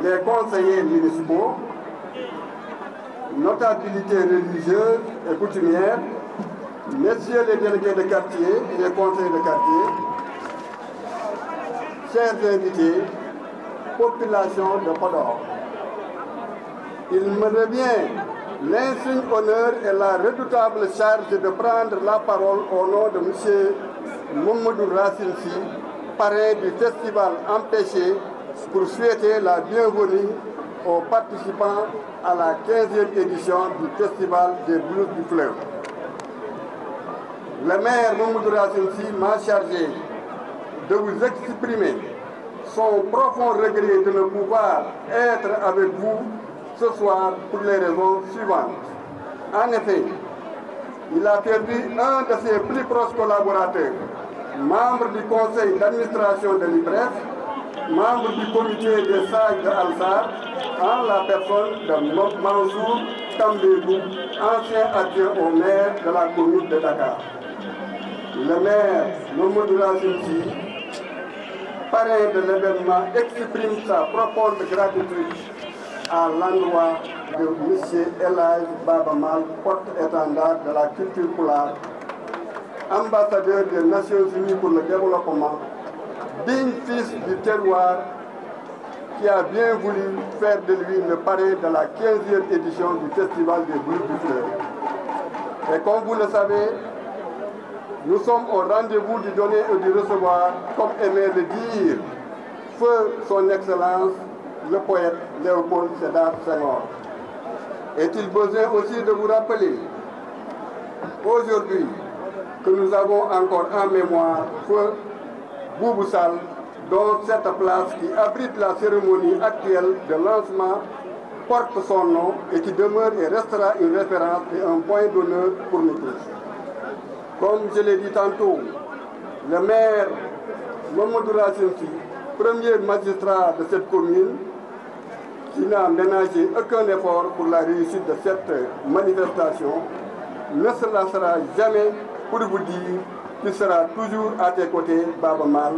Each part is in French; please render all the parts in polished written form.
Les conseillers municipaux, notabilités religieuses et coutumières, messieurs les délégués de quartier et les conseillers de quartier, chers invités, population de Podor, il me revient l'insigne honneur et la redoutable charge de prendre la parole au nom de M. Mamadou Racine Sy, parrain du festival Empêché, pour souhaiter la bienvenue aux participants à la 15e édition du Festival des Blues du Fleuve. Le maire Mamadou Racine Sy m'a chargé de vous exprimer son profond regret de ne pouvoir être avec vous ce soir pour les raisons suivantes. En effet, il a perdu un de ses plus proches collaborateurs, membre du conseil d'administration de l'IPRES, membre du comité des sages de Alsar, en la personne de Mansour Tambédou, ancien adjoint au maire de la commune de Dakar. Le maire Mamadou Racine Sy, parrain de l'événement, exprime sa profonde gratitude à l'endroit de M. Elhadj Baba Mal, porte-étendard de la culture pulaar, ambassadeur des Nations Unies pour le développement, digne fils du terroir, qui a bien voulu faire de lui le parrain de la 15e édition du Festival des Blues du Fleuve. Et comme vous le savez, nous sommes au rendez-vous du donner et du recevoir, comme aimait le dire feu son Excellence, le poète Léopold Sédar Senghor. Est-il besoin aussi de vous rappeler aujourd'hui que nous avons encore en mémoire feu Boubou Sall, dont cette place qui abrite la cérémonie actuelle de lancement porte son nom et qui demeure et restera une référence et un point d'honneur pour nous tous. Comme je l'ai dit tantôt, le maire Mamadou Racine Sy, premier magistrat de cette commune, qui n'a ménagé aucun effort pour la réussite de cette manifestation, ne se lassera jamais pour vous dire qu'il sera toujours à tes côtés, Baba Mal,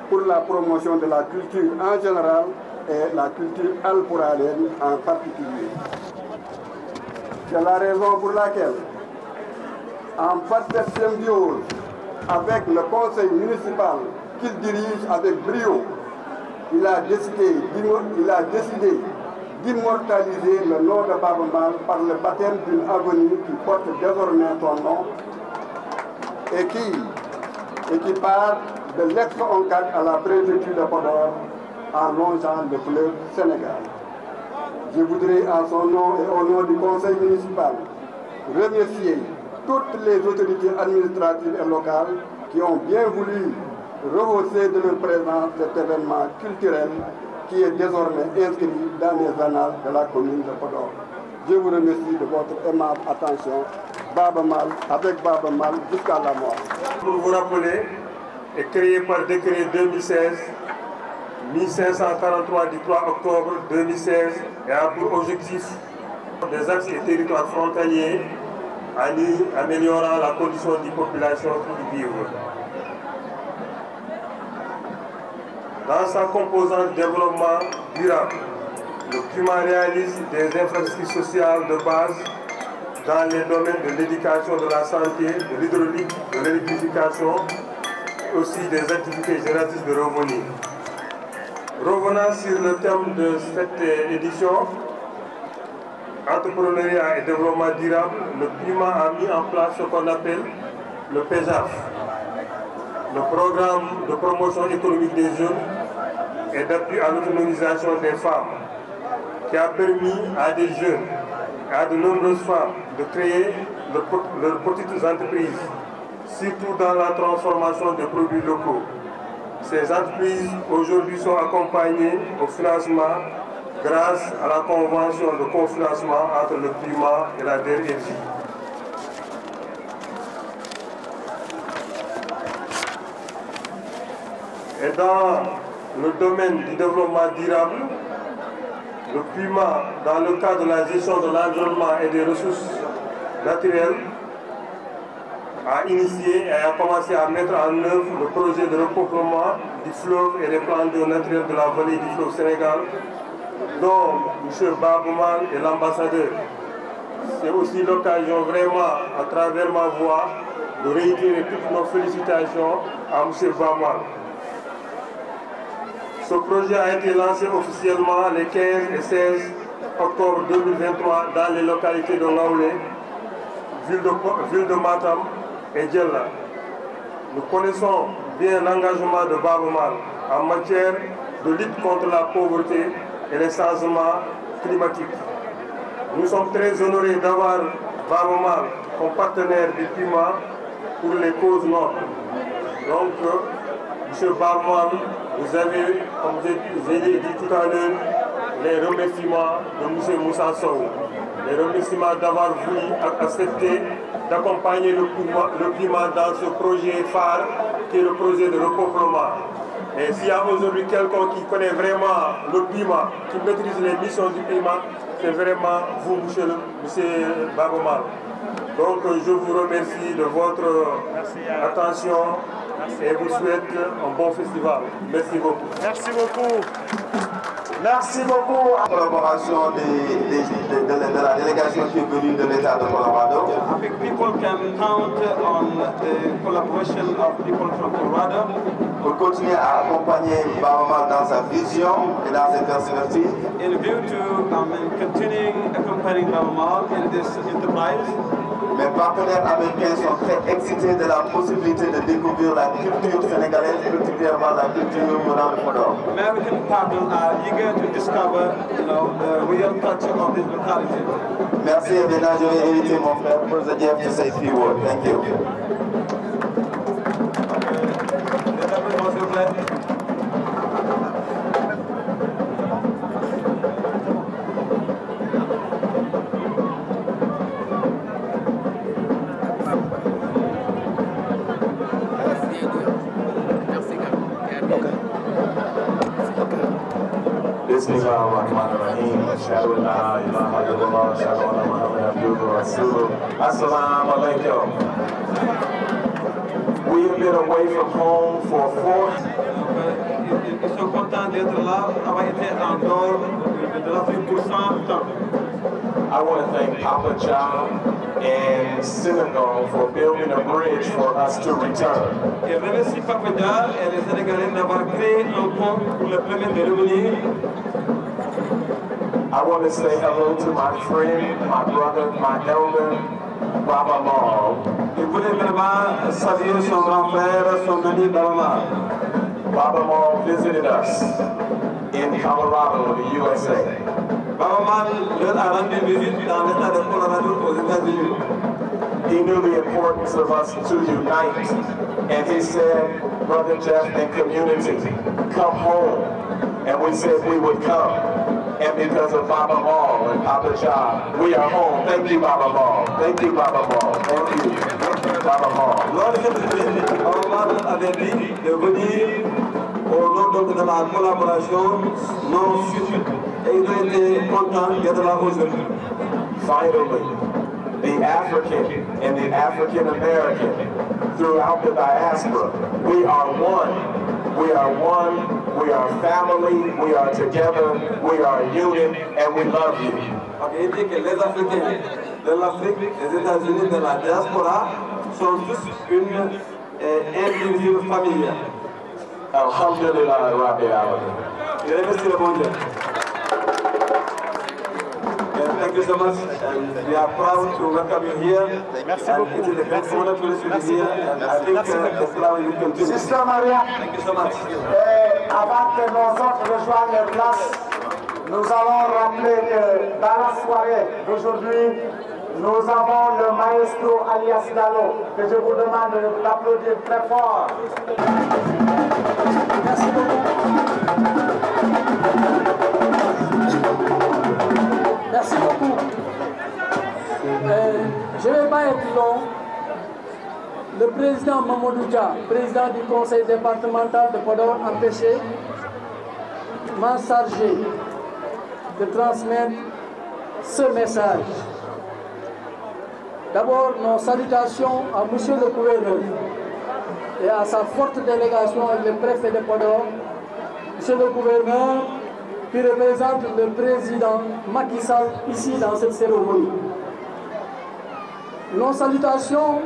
pour la promotion de la culture en général et la culture alporalienne en particulier. C'est la raison pour laquelle, en parfaite symbiose avec le conseil municipal qu'il dirige avec brio, il a décidé d'immortaliser le nom de Baba Mal par le baptême d'une avenue qui porte désormais son nom et qui part de l'ex-ONCAD à la préfecture de Podor en longeant le fleuve Sénégal. Je voudrais en son nom et au nom du conseil municipal remercier toutes les autorités administratives et locales qui ont bien voulu rehausser de leur présence cet événement culturel qui est désormais inscrit dans les annales de la commune de Podor. Je vous remercie de votre aimable attention. Baba Mal, avec Baba Mal jusqu'à la mort. Pour vous rappeler, est créé par décret 2016-1543 du 3 octobre 2016 et a pour objectif des axes et territoires frontaliers améliorant la condition des populations qui y vivent. Dans sa composante développement durable, le PUMA réalise des infrastructures sociales de base dans les domaines de l'éducation, de la santé, de l'hydraulique, de l'électrification, et aussi des activités génératrices de revenus. Revenant sur le thème de cette édition, entrepreneuriat et développement durable, le PUMA a mis en place ce qu'on appelle le PEJAF, le programme de promotion économique des jeunes et d'appui à l'autonomisation des femmes, qui a permis à des jeunes et à de nombreuses femmes de créer leurs petites entreprises, surtout dans la transformation des produits locaux. Ces entreprises aujourd'hui sont accompagnées au financement grâce à la convention de cofinancement entre le PUMA et la DER/EFI. Et dans le domaine du développement durable, le PUMA, dans le cadre de la gestion de l'environnement et des ressources naturelles, a initié et a commencé à mettre en œuvre le projet de repeuplement du fleuve et des plans d'eau naturels de la vallée du fleuve Sénégal, dont M. Baba Mal est l'ambassadeur. C'est aussi l'occasion vraiment, à travers ma voix, de réitérer toutes nos félicitations à M. Baba Mal. Ce projet a été lancé officiellement les 15 et 16 octobre 2023 dans les localités de Ngaoulé, ville de Matam et Djella. Nous connaissons bien l'engagement de Baba Mal en matière de lutte contre la pauvreté et les changements climatiques. Nous sommes très honorés d'avoir Baba Mal comme partenaire du PUMA pour les causes nobles. Donc, M. Baba Mal, vous avez, comme je l'ai dit tout à l'heure, les remerciements de M. Moussa Sow. Les remerciements d'avoir voulu accepter d'accompagner le PUMA dans ce projet phare qui est le projet de repeuplement. Et s'il y a aujourd'hui quelqu'un qui connaît vraiment le PUMA, qui maîtrise les missions du PUMA, c'est vraiment vous, M. Baba Mal. Donc je vous remercie de votre attention et vous souhaite un bon festival. Merci beaucoup. Merci beaucoup. Merci beaucoup. En collaboration de la délégation qui est venue de l'État de Colorado. I think people can count on the collaboration of people from Colorado. Pour continuer à accompagner Baba Mal dans sa vision et dans ses perspectives. In view to continuing accompanying Baba Mal in this enterprise. Mes partenaires américains sont très excités de la possibilité de découvrir la culture sénégalaise, particulièrement la culture dans le Podor. American partners are eager to discover, the real culture of this locality. Merci et maintenant je vais inviter mon frère Brother Jeff to say a few words. Thank you. Assalamu alaikum. We have been away from home for 4 ils sont contents d'être là, avoir été en dehors de l'Afrique pour 100 ans. I want to thank Papa John and Senegal for building a bridge for us to return. Et remercie Papa John et les Sénégalais d'avoir créé un pont pour le permettre de revenir. I want to say hello to my friend, my brother, my elder, Baba Mal. Je voulais vraiment saluer son grand frère, son ami Baba Mal. Baba Mal visited us in Colorado, the USA. Baba Mal leur a rendu visite dans l'état de Colorado aux États-Unis. He knew the importance of us to unite, and he said, Brother Jeff and community, come home. And we said we would come. And because of Baba Mal and Papa John, we are home. Thank you, Baba Mal. Thank you, Baba Mal. Thank you, Baba Mal. Lors de cette visite, Baba Mal avait dit de venir au nom de la collaboration non suffisante. Et ils ont été contents d'être là aujourd'hui. Finally, the African and the African American throughout the diaspora, we are one. We are one. We are family. We are together. We are a unit, and we love you. Il dit que les Africains de l'Afrique, des États-Unis, de la diaspora sont tous une indivisible famille. Alhamdulillah, Rabbi Alamin. Je remercie le bon Dieu. Thank you so much, and we are proud to welcome you here. Merci beaucoup. It is a great honor to receive you here, and I think the flower will continue. Sister Maria, thank you so much. Avant que nos autres rejoignent leur place, nous allons rappeler que dans la soirée d'aujourd'hui, nous avons le maestro alias Gallo, que je vous demande d'applaudir très fort. Merci beaucoup. Merci beaucoup. Je ne vais pas être long. Le président Mamadou Dia, président du conseil départemental de Podor, empêché, m'a chargé de transmettre ce message. D'abord, nos salutations à monsieur le gouverneur et à sa forte délégation avec le préfet de Podor, monsieur le gouverneur, qui représente le président Macky Sall ici dans cette cérémonie. Nos salutations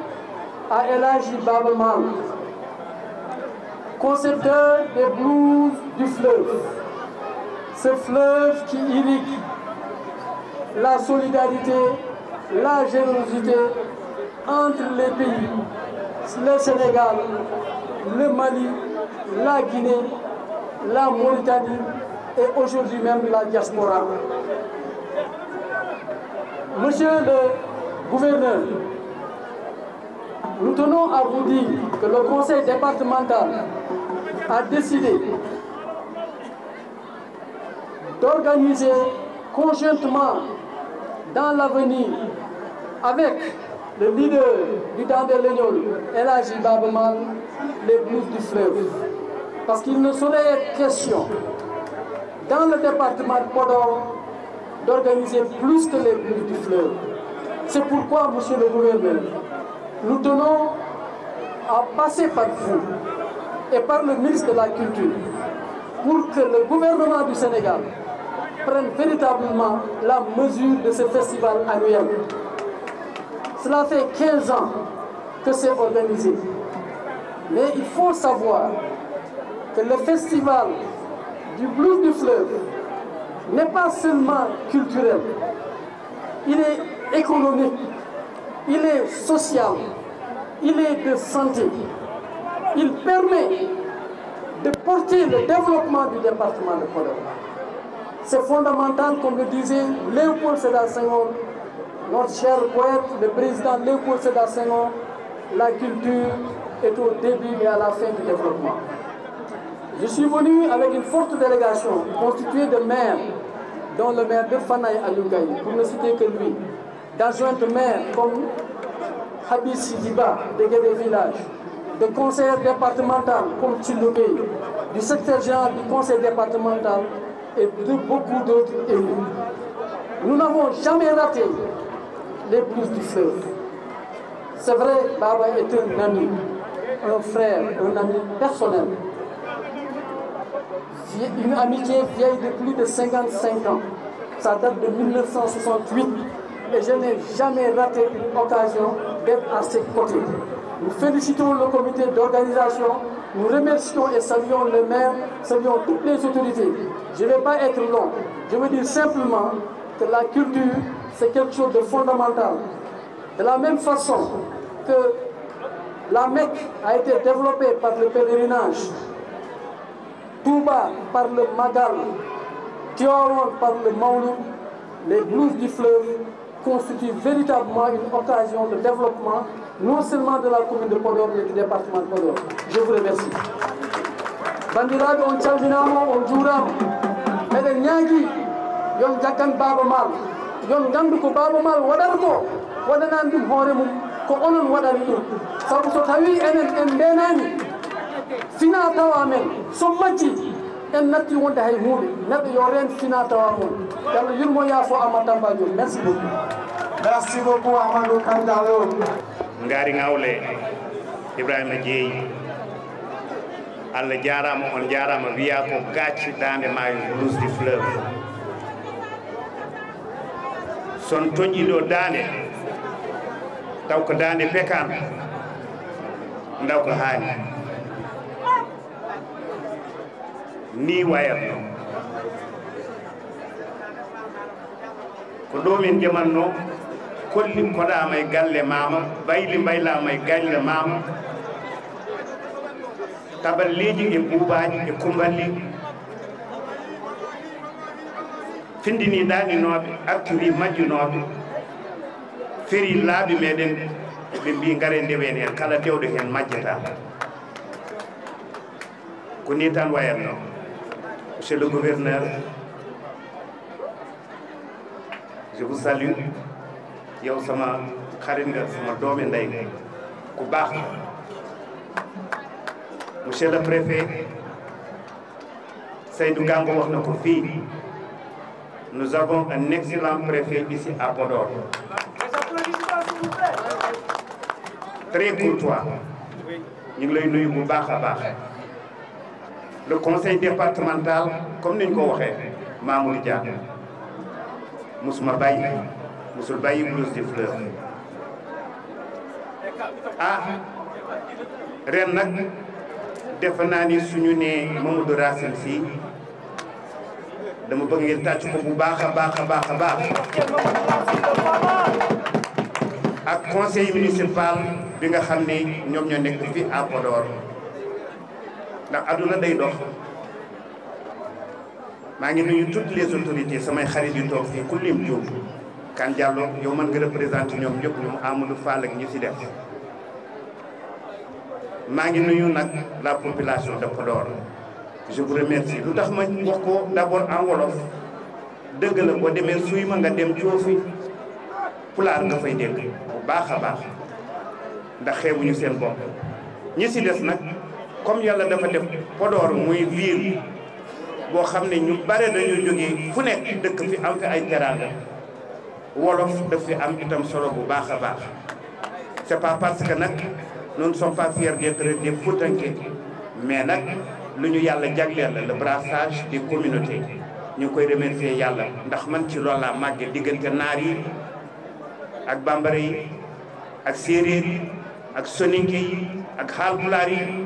à El Hadji Baba Mal, concepteur des blues du fleuve. Ce fleuve qui irrigue la solidarité, la générosité entre les pays, le Sénégal, le Mali, la Guinée, la Mauritanie et aujourd'hui même la diaspora. Monsieur le gouverneur, nous tenons à vous dire que le conseil départemental a décidé d'organiser conjointement dans l'avenir avec le leader du Dandé-Legnol, El Hadji Baba Mal, les blues du fleuve. Parce qu'il ne saurait être question dans le département de Podor d'organiser plus que les blues du fleuve. C'est pourquoi, monsieur le gouverneur, nous tenons à passer par vous et par le ministre de la Culture pour que le gouvernement du Sénégal prenne véritablement la mesure de ce festival annuel. Cela fait 15 ans que c'est organisé. Mais il faut savoir que le festival du blues du fleuve n'est pas seulement culturel, il est économique, il est social, il est de santé. Il permet de porter le développement du département de Podor. C'est fondamental, comme le disait Léopold Sédar Senghor, notre cher poète, le président Léopold Sédar Senghor, la culture est au début et à la fin du développement. Je suis venu avec une forte délégation constituée de maires, dont le maire de Fanaye Ayougaï, pour ne citer que lui, d'adjoints maires comme Habib Sidiba, de Guédé Village, de conseillers départementaux comme Tchilogé, du secrétaire général du conseil départemental et de beaucoup d'autres élus. Nous n'avons jamais raté les blues du fleuve. C'est vrai, Baba est un ami, un frère, un ami personnel. une amitié vieille de plus de 55 ans. Ça date de 1968 et je n'ai jamais raté une occasion d'être à ses côtés. Nous félicitons le comité d'organisation, nous remercions et saluons le maire, saluons toutes les autorités. Je ne vais pas être long, je veux dire simplement que la culture, c'est quelque chose de fondamental. De la même façon que la Mecque a été développée par le pèlerinage, Touba par le Magal, Tivaouane par le Maouloud, les blues du fleuve constituent véritablement une occasion de développement, non seulement de la commune de Podor, mais du département de Podor. Je vous remercie. Bandiraɓe on calminama on juurama eɗen ñaagui yon jakkan Baba Maal yon gandu ko Baba Maal waɗata ko waɗanani ɗum hoore mum ko onon waɗani ɗum sabu so tawi enen en ndenani fina tawa men so majji en natti wonde hay hunde neɗɗo yo ren fina tawa mon yalla yurmo yaafo Amadou Tamba Diop. Merci beaucoup. Merci beaucoup Amadou Kandalo. Ngari Ngawle Ibrahima Dieye Allah jarama on jarama wiya ko gacci dande maayo blues du fleuve son toñƴiɗo dande taw ko dande pekan ndaw ko haani ni wayatno ko ɗo min jamanno kolli koɗama e galle mama bayli baylama e galle mama taballeji e buubaji e kumballi findini ɗaninoɓe artiri majjunoɓe feri laaɓi meɗen ɓe mbi gare ndewen hen kala dewɗo hen majjata ko ni tan wayatno. Monsieur le gouverneur, je vous salue. yow sama xarit nga sama doomi ndey nga ku baax. Monsieur le préfet Seydou Gango wax na ko fii, nous avons un excellent préfet ici à Podor. Très courtois. ñu ngi lay nuyu bu baax a baax. Le conseil départemental comme niñ ko waxee Mamour Dia musuma bàyyi musul bàyyi blues du fleuve. ren nag defe naa ni suñu nee Mamadou Racine Sy dama bëgg ngeen tàcc ko bu baax a baax a baax a baax ak conseil municipal bi nga xam ne ñoom ñoo nekk fii à Podor ndax aduna day dox. maa ngi nuyu toutes les autorités samay xarit yu toog fii ku lim Diop Kan Diallo yow mën nga représenté ñoom ñëpp ñoom Amadou Fall ak ñi ci def. maa ngi nuyu nag la population de Podor je vous remercie. lu tax ma wax ko d'abord en wolof dëgg la boo demee suy ma nga dem Coofi pulaar nga fay dégg bu baax a baax ndax xeebuñu seen bopp. ñi ci des nag comme yàlla dafa def Podor muy ville boo xam ne ñu bare dañu jógee fu nekk dëkk fi am fi ay teraanga wolof daf fi am itam solo bu baax a baax. c'est pas parce que nag nous ne sommes pas fiers d'être des Foutanké mais nag lu ñu yàlla jagleel la le brassage des communautés ñu ngi koy remercier yàlla ndax man ci loolu laa màggee diggante naar yi ak bambara yi ak séeréer yi ak soninké yi ak haalpulaar yi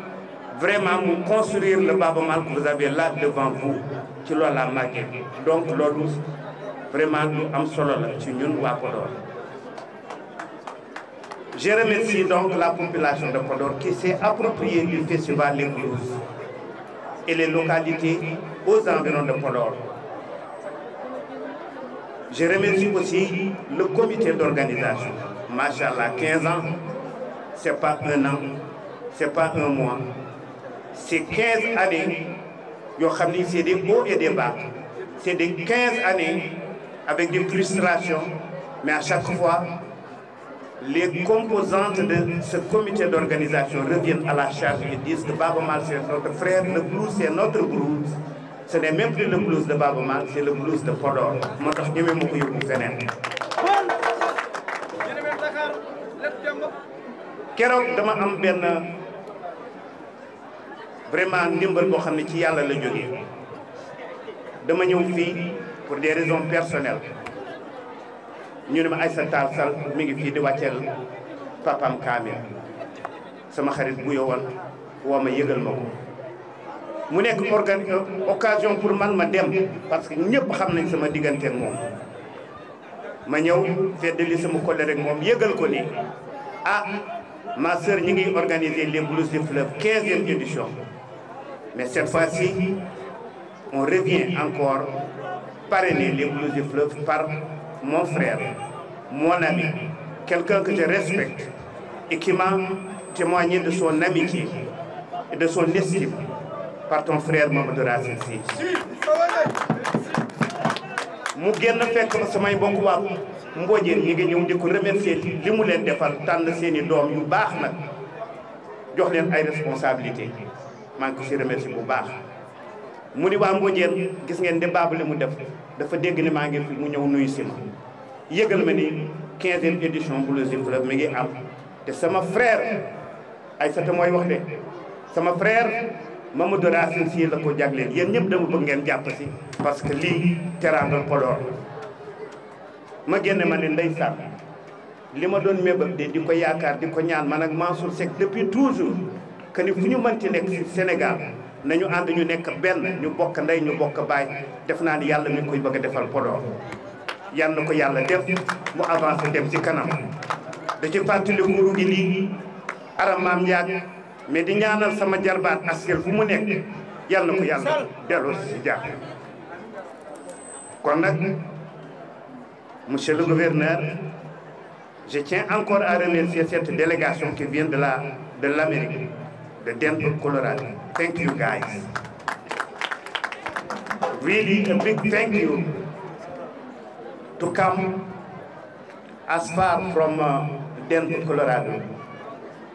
vraiment mu construire le Baba Maal que vous avez là devant vous ci loolu laa màggee donc loolu vraiment lu am solo la ci ñun waa Podor. Je remercie donc la population de Podor qui s'est appropriée du festival Les Blues et les localités aux environs de Podor. Je remercie aussi le comité d'organisation. Machallah, 15 ans, c'est pas un an, c'est pas un mois, c'est 15 années. C'est des hauts et des bas. C'est des 15 années avec des frustrations, mais à chaque fois, les composantes de ce comité d'organisation reviennent à la charge et disent que Baba Maal c'est notre frère, le blues c'est notre blues. Ce n'est même plus le blues de Baba Maal, c'est le blues de Podor. moo tax ñëwee ma ko yóbbu feneen. keroog dama am benn vraiment ndimbal boo xam ne ci yàlla la jógee dama ñëw fii pour des raisons personnelles ñu ne ma Aïssata Tall Sall mi ngi fii di wàcceel papam kaamil sama xarit bu yowoon woo ma yëgal ma ko mu nekk occasion pour man ma dem parce que ñëpp xam nañ sama diggante moom ma ñëw feddali sama collègue rek moom yëgal ko ni ah ma sœur ñi ngi organiser les Blues du Fleuve 15e édition mais cette fois-ci on revient encore parrainer les Blues du Fleuve par mon frère, mon ami, quelqu'un que je respecte et qui m'a témoigné de son amitié et de son estime par ton frère Mamadou Racine Sy. mu génn fekk ma samay mbokk waa Mbodiène ñi ngi ñëw di ko remercier li mu leen defal tànn seeni doom yu baax nag jox leen ay responsabilité maa ngi ko si remercier bu baax mu ni waa Mbodiène gis ngeen débat li mu def dafa dégg ni maa ngi fi mu ñëw nuyu si ma yëgal ma ni 15e édition Blues du Fleuve mi ngi am te sama frère Aïssata mooy wax de sama frère Mamadou Racine Sy la ko jagleel yéen ñëpp dama bëgg ngeen jàpp si parce que lii teraangal Podor ma génne ma ne ndeysaan li ma doon mébal de di ko yaakaar di ko ñaan man ak Mansour Seck depuis toujours que ni fu ñu mënti nekk si Sénégal nañu ànd ñu nekk benn ñu bokk ndey ñu bokk baay def naa ni yàlla mi ngi koy bëgg a defal Podor yal na ko yàlla def mu avancé dem ci kanam da ci fàttali nguuru gi lii aram maam Ndiaye mais di ñaanal sama jarbaat askel fu mu nekk yal na ko yàlla delloo si jàpp kon nag monsieur le gouverneur je tiens encore à remercier cette délégation qui vient de l'Amérique de Denver, Colorado. Thank you guys. Really a big thank you to come as far from Denver, Colorado,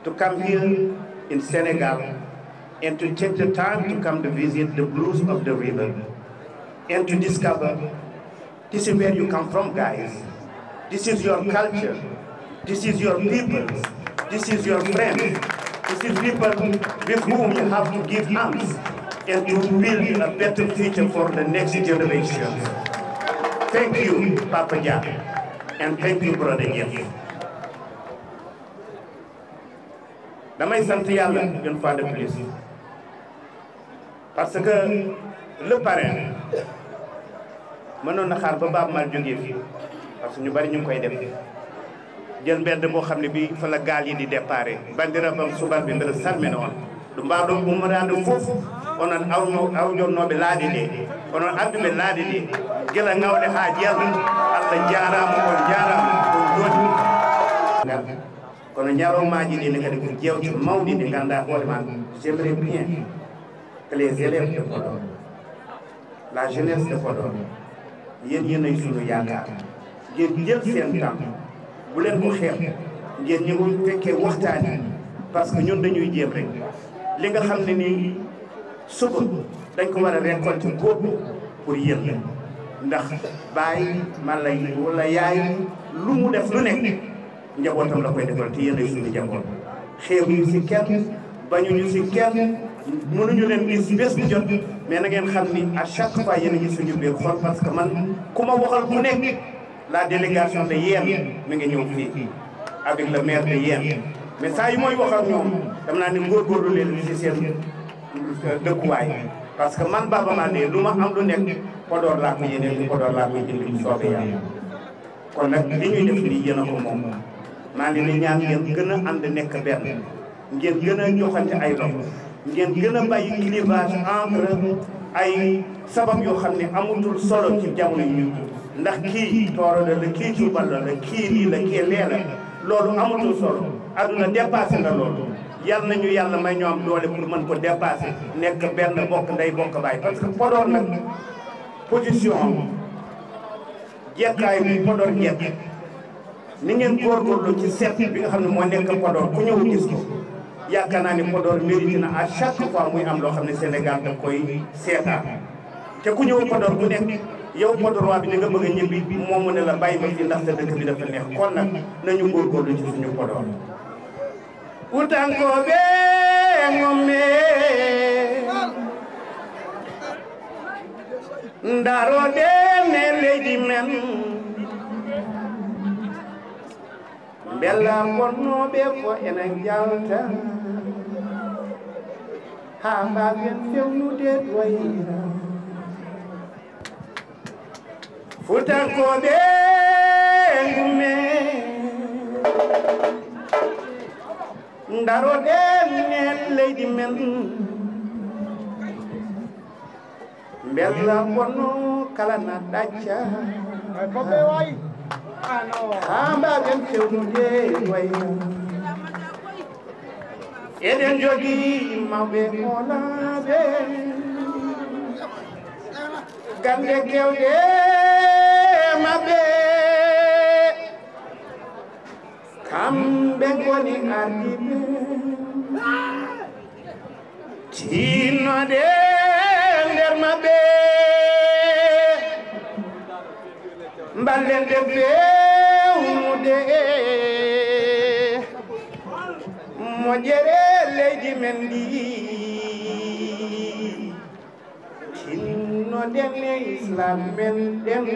to come here in Senegal and to take the time to come to visit the blues of the river and to discover this is where you come from, guys. This is your culture. This is your people. This is your friends. This is people with whom you have to give hands and to build a better future for the next generation. Thank you, Papa Dia, and thank you, Brother Jeff. damay sant yàlla une fois de plus parce que le parrain mënoon na xaar ba Baaba Maal jógee fii parce que ñu bari ñu ngi koy def jël mbedd boo xam ne bii fa la gaal yi di déparé bandirabam subal bi mbir salmine on ɗum mbawɗo ummorade fof onon awjonnoɓe laaɗi ɗe onon adduɓe laaɗi ɗe gila ngawɗe ha jeeya Allah jarama on jarama on jooɗi kono ñaromaji ɗi ne kadi ko jewte mawɗi ɗi ganduɗa hoore ma j'aimerais bien que les élèves de Podor la jeunesse de Podor yéen yéenay sunu yaakaar ngeen jël seen temps bu leen ko xeeb ngeen ñëw fekkee waxtaani parce que ñun dañuy jéem rek li nga xam ne nii suba dañ ko war a récolter góob pour yéen la ndax baay man lay wala yaay lu mu def lu nekk njabootam la koy defal te yéenay suñu njaboot xeebuñu si kenn bañuñu si kenn mënuñu leen gis bés bu jot mais na ngeen xam ni à chaque fois yéen a ngi suñu biir xol parce que man ku ma waxal ku nekk la délégation de Yène mi ngi ñëw fii avec le maire de Yène mais saa yu mooy wax ak ñoom dam naa ni góorgóorlu leen ci seen dëkkuwaay parce que man Baaba Maal de lu ma am lu nekk Podor laa ko yéene bu Podor laa koy jënd bu soobee yàlla kon nag li ñuy def nii yéen a ko moom maa ngi leen di ñaan ngeen gën a ànd nekk benn ngeen gën a joxante ay loxo ngeen gën a bàyyi clivage entre ay sabab yoo xam ne amutul solo ci jamono yi ndax kii tooro la kii cuubal la kii lii la kii lee la loolu amatul solo aduna dépassé na loolu yal nañu yàlla may ñoo am doole pour mën ko dépassé nekk benn bokk ndey bokk baay parce que Podor nag position jekkaay bi Podor jekk ni ngeen góorgóorlu ci seet bi nga xam ne moo nekk Podor ku ñëw gis ko yaakaar naa ni Podor mérite na à chaque fois muy am loo xam ne Sénégal da koy seetaan te ku ñëw Podor ku nekk yow Podor waa bi ni nga bëgg a ñibbi moom mu ne la bàyyi ma fii ndax sa dëkk bi dafa neex kon nag nañu góorgóorlu ci suñu Podor utankoɓe ngomme ndarode ne leydi men bella bonnoɓe fo enen jalta ha mbawen fewnude doyra futankoɓe ngumme daroɗen nen leydi men bella bonno kala na ɗacca ha mbawen fewnude doyra eɗen jogui mawɓe olaɓe gande kewɗe mabɓe kamɓe goni ardiɓe tinnode nder mabɓe mballende fewnude moƴƴere leydi men ndi tinnoden e islam men ɗen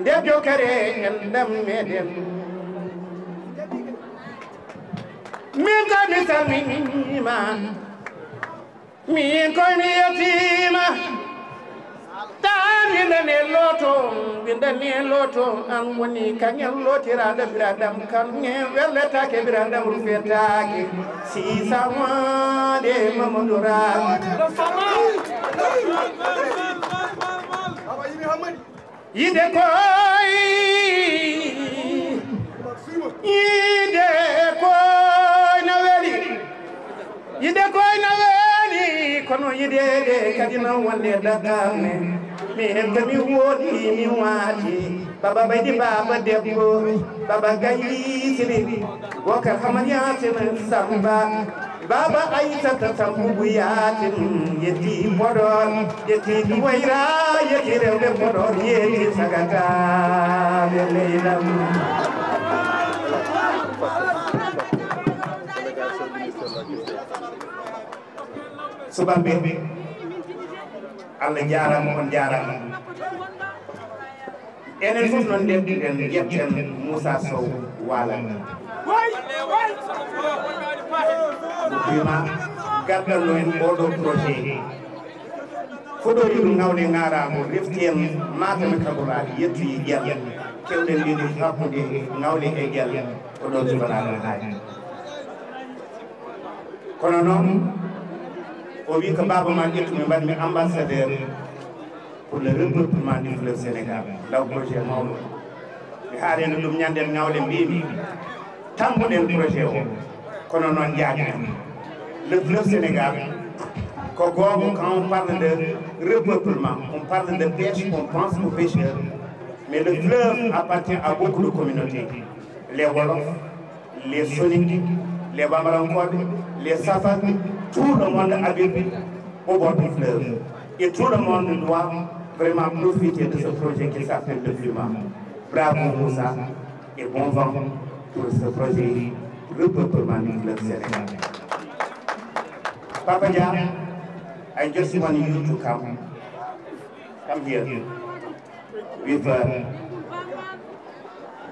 nde jokere en ɗam meɗen min ko mi salminima min komi yetima tanindane loto bindani loto an woni kañen lotiraɗo biraɗam kan e welletake biraɗam rufetake sisamade mamadou raɓe yide koy na weli yide koy na weli kono yidede kadi no wonde dakame mi hebbami woɗi mi waati baba baydi baba debbo baba gayi sini bokar hamad yasin samba baba aissata sambugu yatin yetti podor yetti duwayra yetti rewde podor yetti sagata ɓe leylam subaɓe Allah jarama on jarama enen fof noon ndemɗiɗen ƴetten Moussa Sow wala wima gaddalno en oɗo projet foɗori ɗum ngawde ngarago refti en matame kaɓuraɗi yettoyi guel kewɗen ɗiɗi hakkude ngawle e guel ko ɗon subanaɗo haaji kono noon o wi ko baba ma ƴettumi mbaɗmi ambassadeur pour le regroupement du fleuve Sénégal law projet mawɗo mi haareno ɗum ñanden ngawle mbimi tambuɗen projet o kono noon jaaƴen le fleuve Sénégal ko googo quand on parle de repeuplement on parle de pêche on pense aux pêcheurs mais le fleuve appartient à beaucoup de communautés les Wolofs les Soniques les Bambarankoɓe les Safar tout le monde habite au bord du fleuve et tout le monde doit vraiment profiter de ce projet qui s'appelle le FLUMA. Bravo Moussa et bon vent pour ce projet repeuplement du fleuve Sénégal. Papa Dia, I just want you to come here with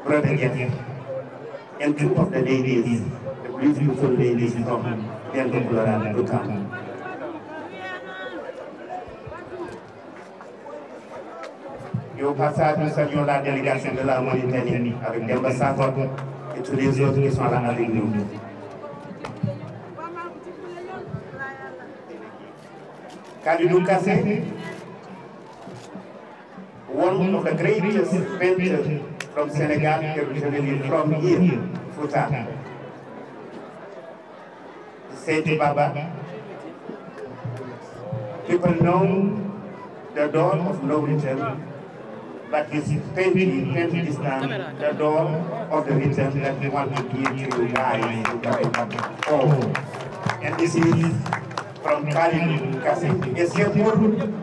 Brother Jeff and two of the ladies, the beautiful ladies from Denver, Colorado, to come. Et au passage, nous saluons la délégation de la Mauritanie avec Demba Sakor et tous les autres qui sont là avec nous. Kalidou Kassé, one of the greatest painters from Senegal, originally from here, Fouta. Said Baba, people know the door of no return, but his painting this time the door of the return that we want to give to you guys. Oh, and this is from Kalidou Kassé. Et c'est pour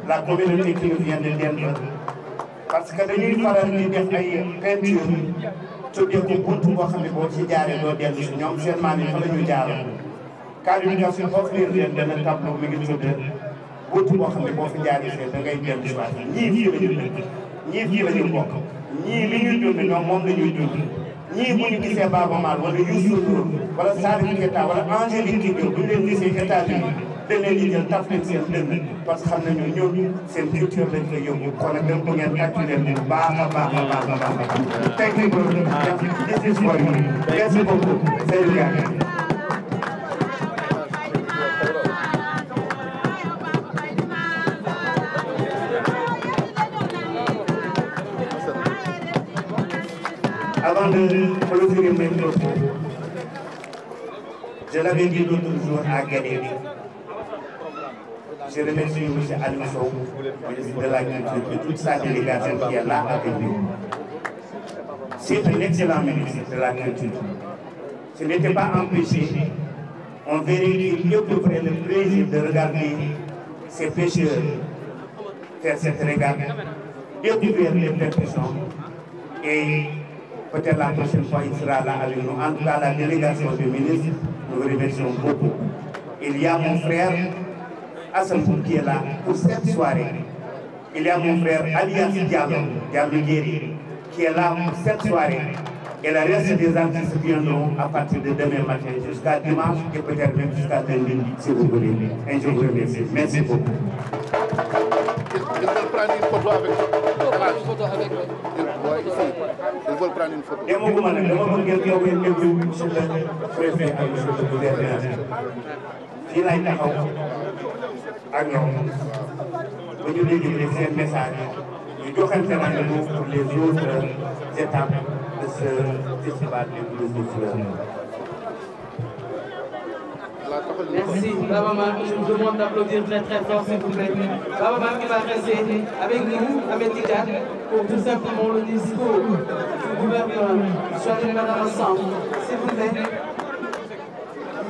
la communauté qui nous vient de Denver. Parce que dañuy faral di def ay peinture tuddee ko buntu boo xam ne boo ci jaaree doo dellu si ñoom seen maam yi fa la ñu jaar Kalidou Kassé offrir leen benn tableau mi ngi tudd bunt boo xam ne boo fi jaaree fee da ngay dellu si waat ñii fii la ñu dëkk ñii fii la ñu bokk ñii li ñuy dund ñoom moom la ñuy dund ñii bu ñu gisee Baaba Maal wala Youssou Ndour wala Salif Keita wala Angélique Kidjo bu ñu leen gisee États-Unis dañ leen di jël taf leen seen dënn parce que xam nañu ñoom seen culture lañ koy yóbbu kon nag dem ko ngeen tàccu leen bu baax a baax a baax a baax. thank you bro. this is for you. merci beaucoup. Seydou Diagne. Avant de clôturer mes propos, je l'avais dit l'autre jour à Galéry. Je remercie M. Aliou Sow, ministre de la Culture, et toute sa délégation qui est là avec nous. C'est un excellent ministre de la Culture. Ce n'était pas empêché. On verrait qu'il éprouverait le plaisir de regarder ces pêcheurs faire cette régate, découvrir les percussions et peut-être la prochaine fois, il sera là avec nous. En tout cas, la délégation du ministre, nous vous remercions beaucoup. Il y a mon frère Hassan qui est là pour cette soirée. Il y a mon frère Alias Diallo, Diallo Guéry, qui est là pour cette soirée. Et le reste des artistes viendront à partir de demain matin jusqu'à dimanche et peut-être même jusqu'à lundi, si vous voulez. Et je vous remercie. Merci beaucoup. Ils veulent prendre une photo avec toi. Ils veulent prendre une photo. fii lay taxaw ak ñoom ba ñu déglu seen message ñu joxante rendez-vous pour les autres étapes de ce festival des blues de fleurs. Merci, Baaba Maal. Je vous demande d'applaudir très très fort, s'il vous plaît. Baaba Maal qui va rester avec nous, avec Tidiane, pour tout simplement le discours du gouvernement. Soyez maintenant ensemble, s'il vous plaît.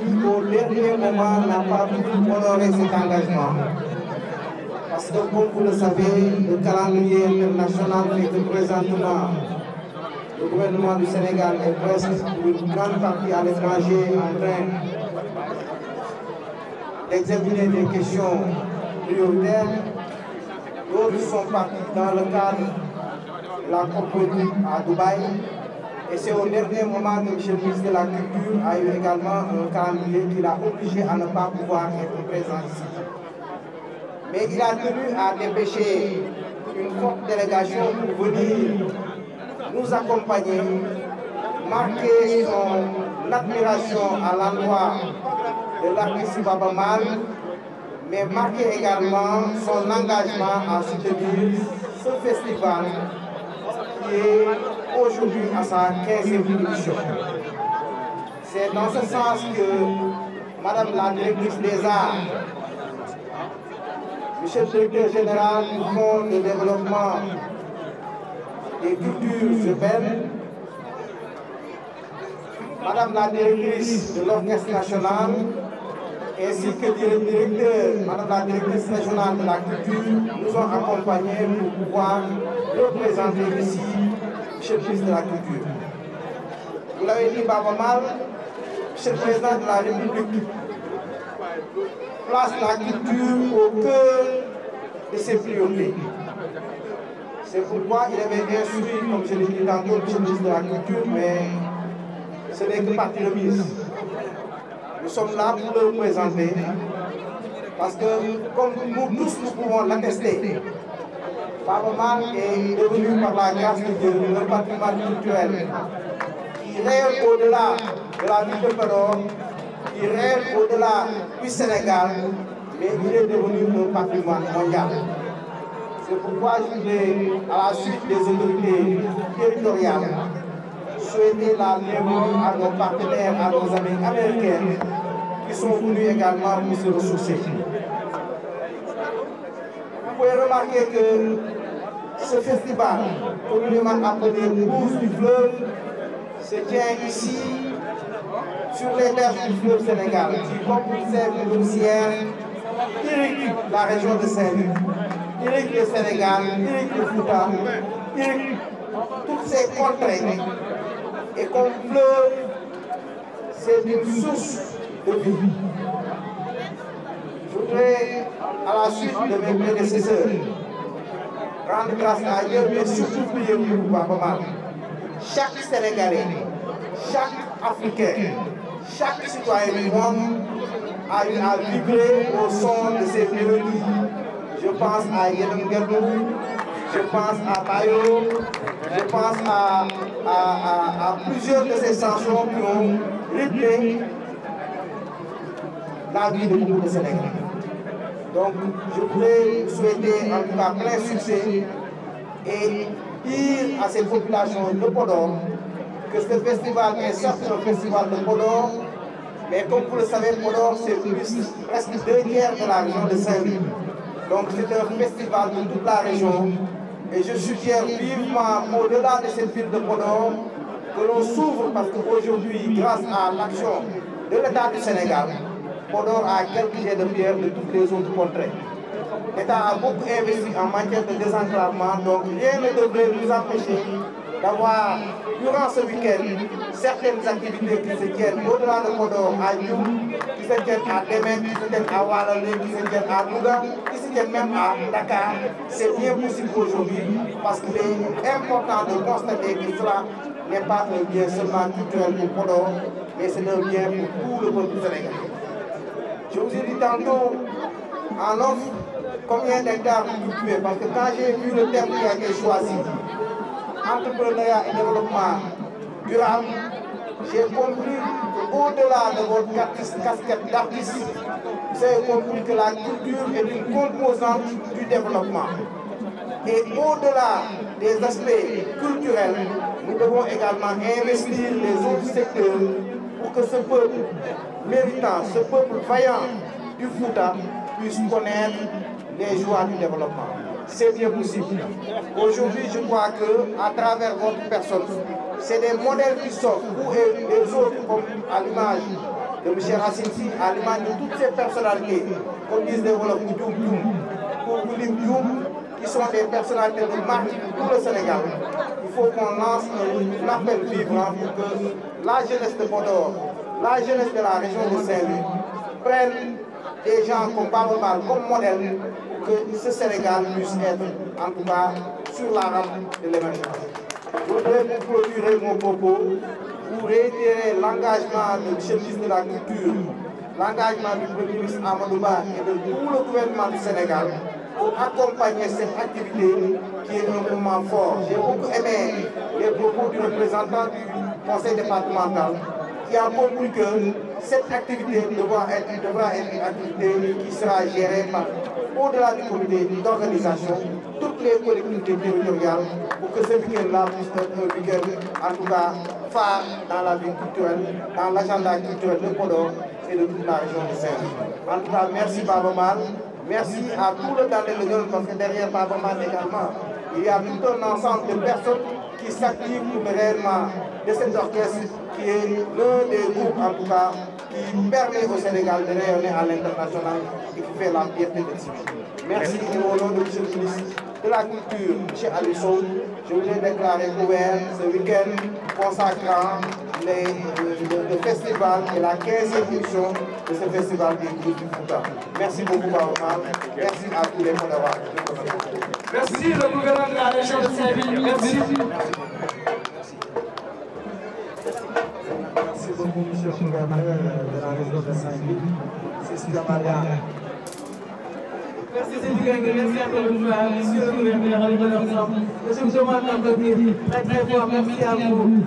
Au dernier moment, n'a pas pu honorer cet engagement. Parce que, comme vous le savez, le calendrier international fait que présentement, le gouvernement du Sénégal est presque pour une grande partie à l'étranger en train d'examiner des questions prioritaires. D'autres sont partis dans le cadre de la COP à Dubaï. Et c'est au dernier moment que M. le ministre de la Culture a eu également un calendrier qui l'a obligé à ne pas pouvoir être présent ici. Mais il a tenu à dépêcher une forte délégation pour venir nous accompagner, marquer son admiration à l'endroit de l'artiste Baaba Maal, mais marquer également son engagement à soutenir ce festival qui est aujourd'hui à sa 15e édition. C'est dans ce sens que Madame la directrice des Arts, Monsieur le directeur général du Fonds de développement des cultures urbaines, Madame la directrice de l'Orchestre national, ainsi que le directeur, Madame la directrice régionale de la culture, nous ont accompagnés pour pouvoir représenter ici Monsieur le ministre de la Culture. Vous l'avez dit, Baaba Maal, Monsieur le Président de la République place la culture au cœur de ses priorités. C'est pourquoi il avait instruit, comme je l'ai dit tantôt, Monsieur le ministre de la Culture, mais ce n'est que partie remise. Nous sommes là pour le représenter, parce que, comme nous tous nous pouvons l'attester, Baaba Maal est devenu par la grâce de Dieu un patrimoine culturel qui rêve au-delà de la ville de Podor, qui rêve au-delà du Sénégal, mais il est devenu un patrimoine mondial. C'est pourquoi je voulais, à la suite des autorités territoriales, souhaiter la bienvenue à nos partenaires, à nos amis américains, qui sont venus également pour se ressourcer. Vous pouvez remarquer que ce festival, communément appelé Blues du fleuve, se tient ici, sur les berges du fleuve Sénégal, qui, comme vous le savez, irrigue la région de Saint-Louis, irrigue le Sénégal, irrigue le Fouta, irrigue toutes ces contrées. Et comme fleuve, c'est une source de vie. Je voudrais, à la suite de mes prédécesseurs, rendre grâce à Dieu, mais surtout prier pour Baba Maal. Chaque Sénégalais, chaque Africain, chaque citoyen du monde a eu à vibrer au son de ces mélodies. Je pense à Yedem Gerdou, je pense à Bayo, je pense à plusieurs de ces chansons qui ont rythmé la vie de beaucoup de Sénégalais. Donc, je voudrais souhaiter en tout cas plein succès et dire à ces populations de Podor que ce festival est certes un festival de Podor, mais comme vous le savez, Podor c'est presque 2 tiers de la région de Saint-Louis. Donc c'est un festival de toute la région et je suggère vivement au-delà de cette ville de Podor que l'on s'ouvre parce qu'aujourd'hui, grâce à l'action de l'État du Sénégal, Podor a quelques jets de pierre de toutes les autres contrées. L'État a beaucoup investi en matière de désenclavement, donc rien ne devrait nous empêcher d'avoir, durant ce week-end, certaines activités qui se tiennent au-delà de Podor, à Dioum, qui se tiennent à Demet, qui se tiennent à Walalé, qui se tiennent à Louga, qui se tiennent même à Dakar. C'est bien possible aujourd'hui parce qu'il est important de constater que cela n'est pas un bien seulement culturel pour Podor, mais c'est un bien pour tout le peuple sénégalais. Je vous ai dit tantôt en offre combien d'hectares vous cultivez, parce que quand j'ai vu le thème qui a été choisi, entrepreneuriat et développement durable, j'ai compris qu'au-delà de votre casquette d'artiste, vous avez compris que la culture est une composante du développement. Et au-delà des aspects culturels, nous devons également investir les autres secteurs pour que ce peuple méritant, ce peuple vaillant du Fouta puisse connaître les joies du développement. C'est bien possible. Aujourd'hui, je crois qu'à travers votre personne, c'est des modèles qui sortent, vous et les autres, comme à l'image de M. Racine, à l'image de toutes ces personnalités, comme disent les Wolofs Dioum Dioum, pour William Dioum, qui sont des personnalités de marque pour le Sénégal. Il faut qu'on lance un appel vivant pour que la jeunesse de Podor, la jeunesse de la région de Saint-Louis, prennent des gens comme Baba Maal comme modèle pour que ce Sénégal puisse être, en tout cas, sur la rampe de l'émergence. Je voudrais pour clôturer mon propos, pour réitérer l'engagement de M. le ministre de la Culture, l'engagement du Premier ministre Amadou Ba et de tout le gouvernement du Sénégal pour accompagner cette activité qui est un moment fort. J'ai beaucoup aimé les propos du représentant du conseil départemental qui a compris que cette activité devra être une activité qui sera gérée par, au-delà du comité d'organisation, toutes les collectivités territoriales pour que ce week-end-là puisse être un week-end, en tout cas, phare dans la vie culturelle, dans l'agenda culturel de Podor et de toute la région de Saint-Louis. En tout cas, merci Baba Maal, merci à tout le Dandé-le-Niol, parce que derrière Baba Maal également, il y a tout un ensemble de personnes qui s'activent réellement de cet orchestre qui est l'un des groupes, en tout cas, qui permet au Sénégal de rayonner à l'international et qui fait la fierté de Tibi. Merci et au nom de M. le ministre de la Culture, M. Alisson, je voudrais déclarer ouvert ce week-end consacrant le festival et la 15e édition de ce festival des groupes du Fouta. Merci beaucoup, Baba Maal. Merci à tous les Podoras. Merci le gouverneur de la région de Saint-Louis. Merci. Merci beaucoup, monsieur le gouverneur de la région de Saint-Louis. C'est Sudamalia. Merci Sénégal, merci encore une fois, monsieur le gouverneur, avec l'ensemble. Je vous demande d'applaudir très très fort, merci à vous.